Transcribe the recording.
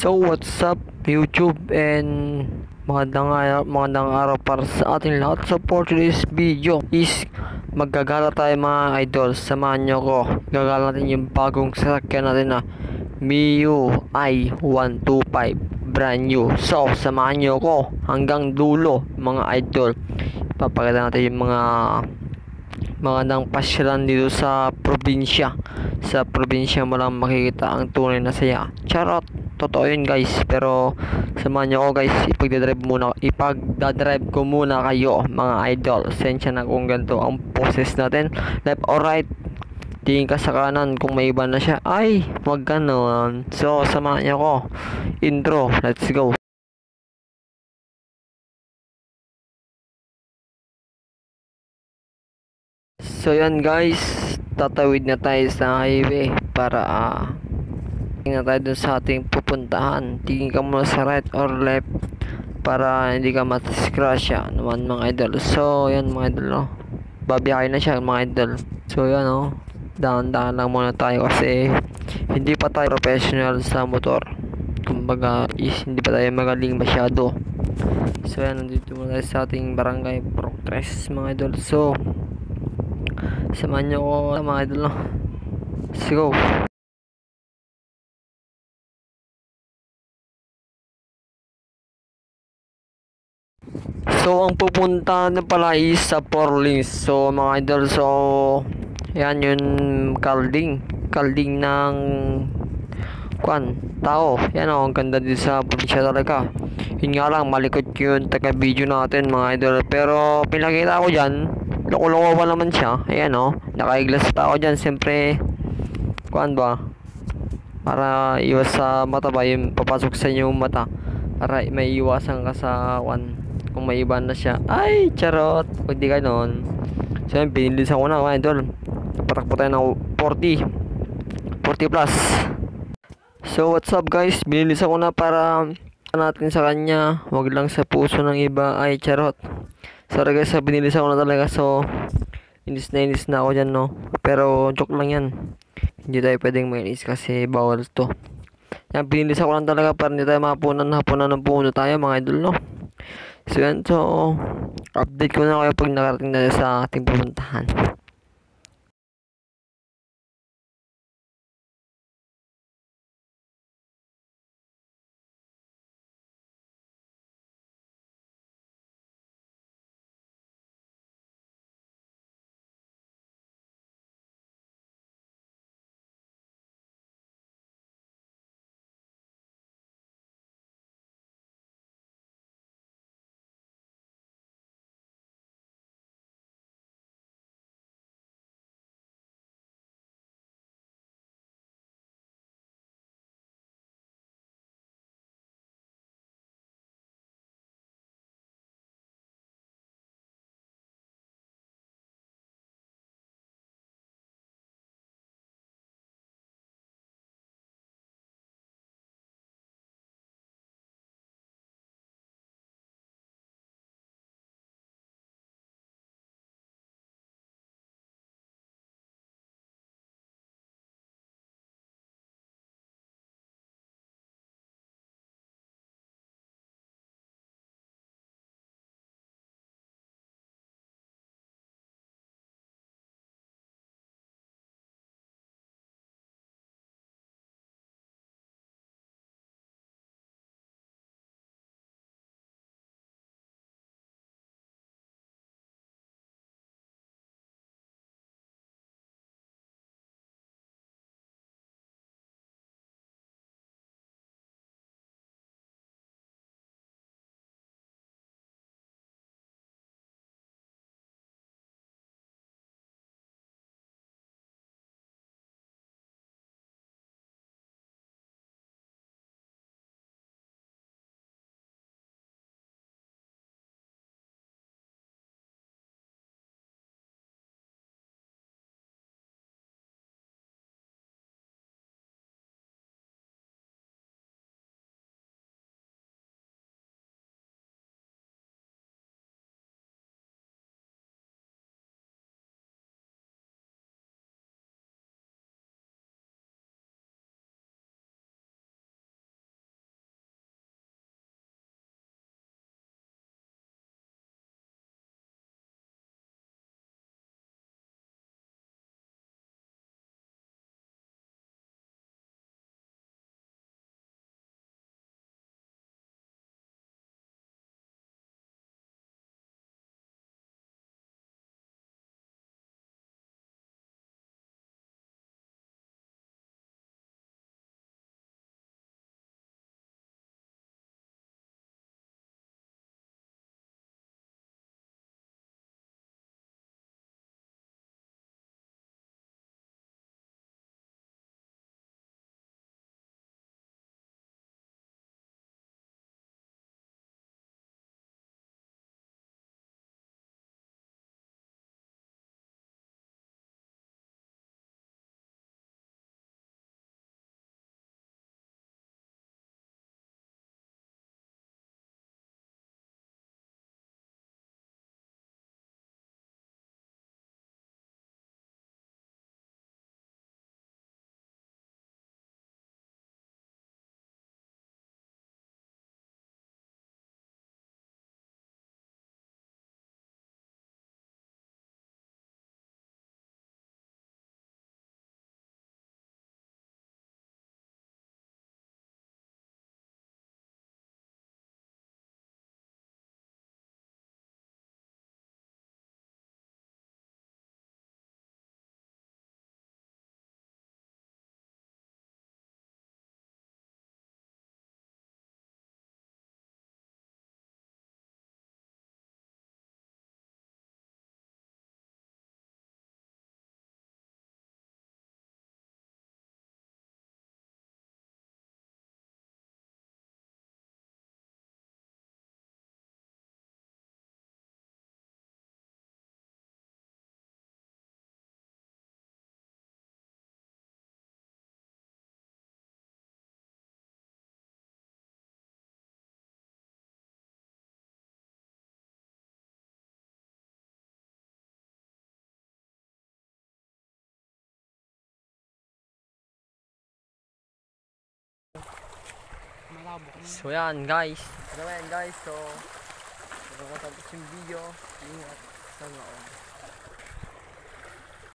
So what's up YouTube and magandang araw para sa ating lahat. So for today's video is maggagala tayo mga idol. Samahan nyo ko. Gagala natin yung bagong sasakyan natin na MIUI 125 brand new. So samahan nyo ko hanggang dulo mga idol. Papakita natin yung mga magandang pasyalan dito sa probinsya. Sa probinsya mo lang makikita ang tunay na saya. Charot! Totoo yun guys. Pero samahan nyo ako guys. Ipagdadrive ko muna kayo mga idol. Sensya na kung ganito ang poses natin. Left or right. Tingin ka sa kanan kung may iba na siya. Ay! Wag ganon. So samahan nyo ako. Intro. Let's go. So yan guys, tatawid na tayo sa highway para tingnan tayo dun sa ating pupuntahan. Tingin ka muna sa right or left para hindi ka matiskrasya naman mga idol. So yan mga idol, no? Babiyahe na siya mga idol. So yan, no? Dahan-dahan lang muna tayo kasi hindi pa tayo professional sa motor. Kumbaga hindi pa tayo magaling masyado. So yan, nandito muna tayo sa ating barangay Progress mga idol. So samahan nyo ko mga idol, no? Let's go. So ang pupunta na pala is sa Porlings. So mga idol, so yan yung kalding ng tao. Yan ang ganda din sa probinsya talaga. Yun nga lang, malikot yun taga video natin mga idol. Pero pinakita ko dyan, loko-loko pa naman siya. Ayan o, nakaiglas pa ako dyan. Siyempre ba, para iwas sa mata ba, yung papasok sa inyong mata, para may iwasan ka sa kung may iba na siya. Ay charot, pag di ganon. So yun, binilisan ko na mga idol. Patakbo tayo ng 40 plus. So what's up guys, binilisan ko na para natin sa kanya, wag lang sa puso ng iba. Ay charot, sorry guys, binilisan ko na talaga. So inis na ako dyan, no? Pero joke lang yan, hindi tayo pwedeng mainis kasi bawal to. Yan, binilisan ko lang talaga para hindi tayo hapunan ng puno tayo mga idol, no? So yan, so update ko na kayo pag nakarating na sa ating pupuntahan. So yan guys. So yan guys. So, tapos yung video. Ingat. Sana all.